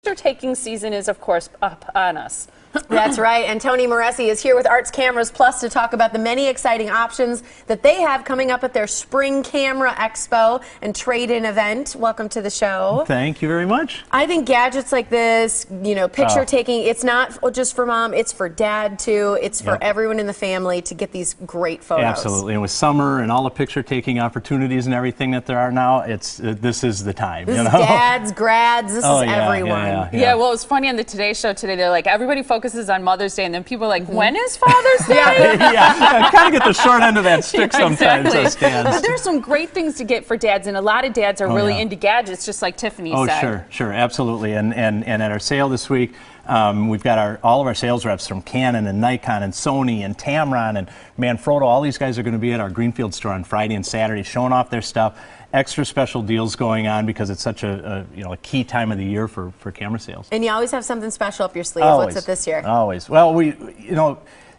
Picture-taking season is, of course, up on us. That's right, and Tony Moresi is here with Arts Cameras Plus to talk about the many exciting options that they have coming up at their Spring Camera Expo and trade-in event. Welcome to the show. Thank you very much. I think gadgets like this, you know, picture taking, it's not just for mom, it's for dad too. It's for everyone in the family to get these great photos. Absolutely, and with summer and all the picture-taking opportunities and everything that there are now, this is the time. This is dads, grads, this is everyone. Yeah, well, it was funny on the Today Show today. They're like, everybody focuses on Mother's Day, and then people are like, when is Father's Day? I kind of get the short end of that stick sometimes. Exactly. But there's some great things to get for dads, and a lot of dads are really into gadgets, just like Tiffany said. Sure, absolutely. And at our sale this week, we've got all of our sales reps from Canon and Nikon and Sony and Tamron and Manfrotto. All these guys are going to be at our Greenfield store on Friday and Saturday showing off their stuff. Extra special deals going on because it's such a key time of the year for camera sales. And you always have something special up your sleeve. Always. What's it this year? Always. Well,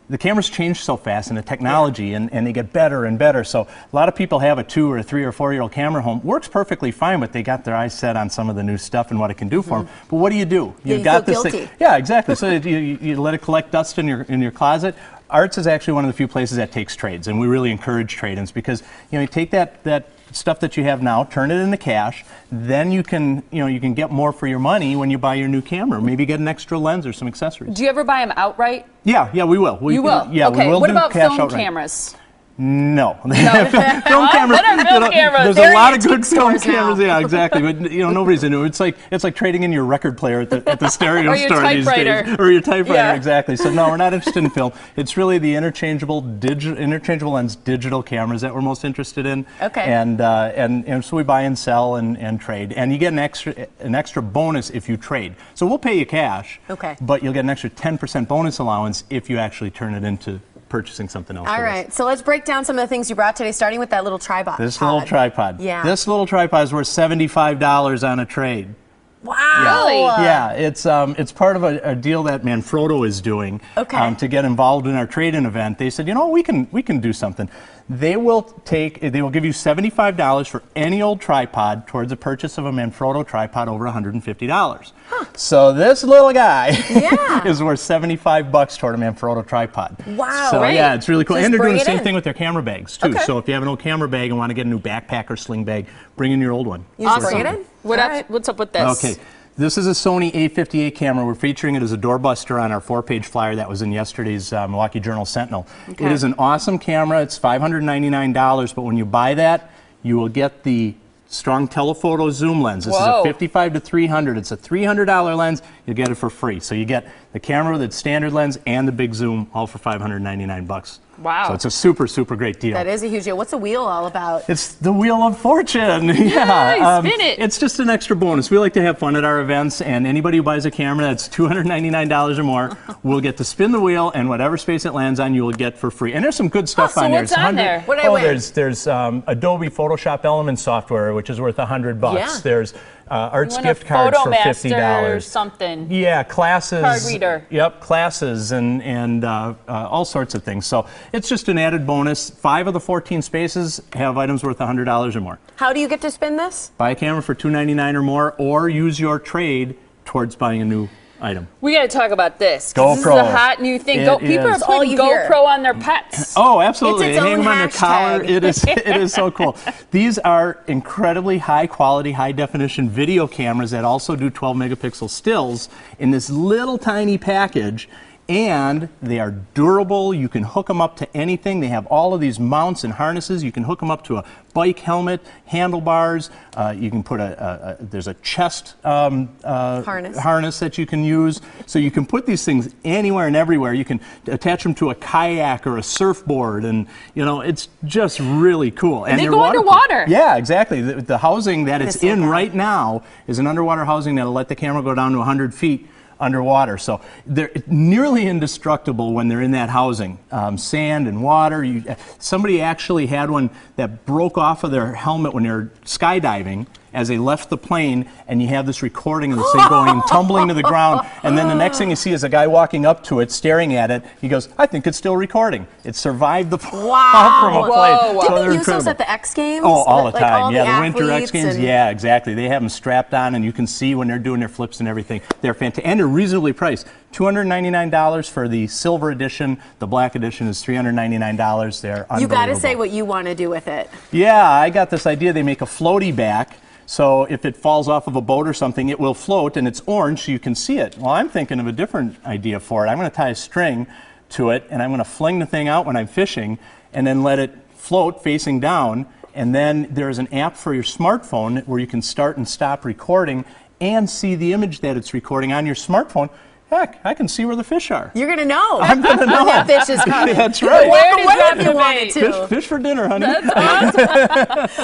the cameras change so fast and the technology and they get better and better. So a lot of people have a 2 or a 3 or 4-year-old camera home. Works perfectly fine, but they got their eyes set on some of the new stuff and what it can do for them. But what do? You got this thing. Yeah, exactly. So you let it collect dust in your closet. Arts is actually one of the few places that takes trades, and we really encourage trade-ins because you take that stuff that you have now, turn it into cash, then you can get more for your money when you buy your new camera. Maybe get an extra lens or some accessories. Do you ever buy them outright? Yeah, we will. You will? Yeah, okay. we will. What about film outright. cameras? No. Film cameras. What are film cameras? There's a lot of good film cameras. Yeah, exactly. But nobody's into it. It's like trading in your record player at the stereo store these days, or your typewriter. Yeah. Exactly. So no, we're not interested in film. It's really the interchangeable lens digital cameras that we're most interested in. Okay. And so we buy and sell and trade, and you get an extra bonus if you trade. So we'll pay you cash. Okay. But you'll get an extra 10% bonus allowance if you actually turn it into purchasing something else. All right, so let's break down some of the things you brought today, starting with that little tripod. This little tripod. Yeah. This little tripod is worth $75 on a trade. Wow. Yeah. Really? Yeah, it's part of a deal that Manfrotto is doing to get involved in our trade-in event. They said, we can do something. They will give you $75 for any old tripod towards the purchase of a Manfrotto tripod over $150. Huh. So this little guy is worth $75 toward a Manfrotto tripod. Wow. So great. Yeah, it's really cool. Just and they're doing the bring it same thing with their camera bags too. Okay. So if you have an old camera bag and want to get a new backpack or sling bag, bring in your old one. You just bring it in? What's up with this? Okay. This is a Sony A58 camera. We're featuring it as a doorbuster on our 4-page flyer that was in yesterday's Milwaukee Journal Sentinel. Okay. It is an awesome camera. It's $599, but when you buy that, you will get the strong telephoto zoom lens. This is a 55 to 300. It's a $300 lens. You'll get it for free. So you get the camera with its standard lens and the big zoom, all for $599. Wow. So it's a super, super great deal. That is a huge deal. What's the wheel all about? It's the Wheel of Fortune. Spin it. It's just an extra bonus. We like to have fun at our events, and anybody who buys a camera that's $299 or more will get to spin the wheel, and whatever space it lands on, you will get for free. And there's some good stuff on there. What's on there? What did I win? There's Adobe Photoshop Elements software, which is worth $100. Yeah. There's arts gift cards for $50. Or something. Yeah, classes. Card reader. Yep, classes and all sorts of things. So it's just an added bonus. 5 of the 14 spaces have items worth $100 or more. How do you get to spin this? Buy a camera for $299 or more, or use your trade towards buying a new item. We got to talk about this. GoPro. This is a hot new thing. People are putting GoPro on their pets. Oh, absolutely. It's its They hang own them on their collar. hashtag. It is so cool. These are incredibly high quality, high definition video cameras that also do 12 megapixel stills in this little tiny package. And they are durable. You can hook them up to anything. They have all of these mounts and harnesses. You can hook them up to a bike helmet, handlebars. You can put there's a chest harness that you can use. So you can put these things anywhere and everywhere. You can attach them to a kayak or a surfboard, and it's just really cool. And they go underwater. Yeah, exactly. The housing that it's in right now is an underwater housing that'll let the camera go down to 100 feet. Underwater, so they're nearly indestructible when they're in that housing. Sand and water. Somebody actually had one that broke off of their helmet when they were skydiving, as they left the plane, and you have this recording of this thing going tumbling to the ground, and then the next thing you see is a guy walking up to it, staring at it. He goes, "I think it's still recording." It survived the fall from a plane. Did So they they're use those incredible. at the X Games? Oh, all the Like time. all Yeah, the Winter X athletes Games. and- Yeah, exactly. They have them strapped on, and you can see when they're doing their flips and everything. They're fantastic, and they're reasonably priced. $299 for the silver edition. The black edition is $399. They're unbelievable. You got to say what you want to do with it. Yeah, I got this idea. They make a floaty back. So if it falls off of a boat or something, it will float, and it's orange, so you can see it. Well, I'm thinking of a different idea for it. I'm going to tie a string to it, and I'm going to fling the thing out when I'm fishing, and then let it float facing down. And then there's an app for your smartphone where you can start and stop recording and see the image that it's recording on your smartphone. Heck, I can see where the fish are. You're going to know. I'm going to know. When that fish is coming. That's right. Where Walk to away drop if the you wanted bait. to. Fish for dinner, honey.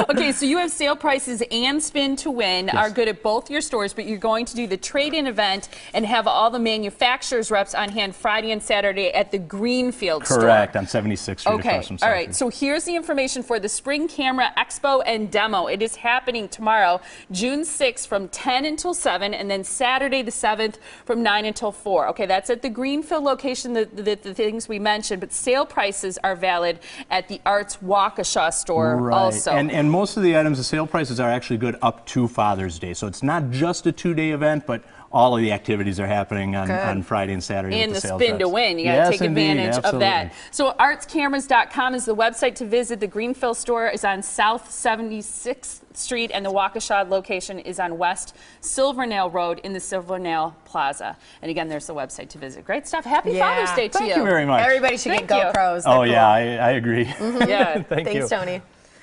Okay, so you have sale prices and spin to win are good at both your stores, but you're going to do the trade-in event and have all the manufacturers reps on hand Friday and Saturday at the Greenfield store. Correct, on 76th Street Okay, across from all Southfield. right. So here's the information for the Spring Camera Expo and Demo. It is happening tomorrow, June 6th from 10 until 7, and then Saturday the 7th from 9 until 4. Okay, that's at the Greenfield location, the things we mentioned, but sale prices are valid at the Arts Waukesha store also. And most of the items, the sale prices are actually good up to Father's Day. So it's not just a 2-day event, but all of the activities are happening on Friday and Saturday. And with the sales spin to reps. win. You got to Yes, take indeed, advantage of that. absolutely. So artscameras.com is the website to visit. The Greenfield store is on South 76th Street, and the Waukesha location is on West Silvernail Road in the Silvernail Plaza. And again, there's the website to visit. Great stuff. Happy Father's Day to Thank you very much. Everybody should Thank get you. GoPros. Oh, They're yeah, cool. I agree. Yeah. Thank you. Thanks, Tony.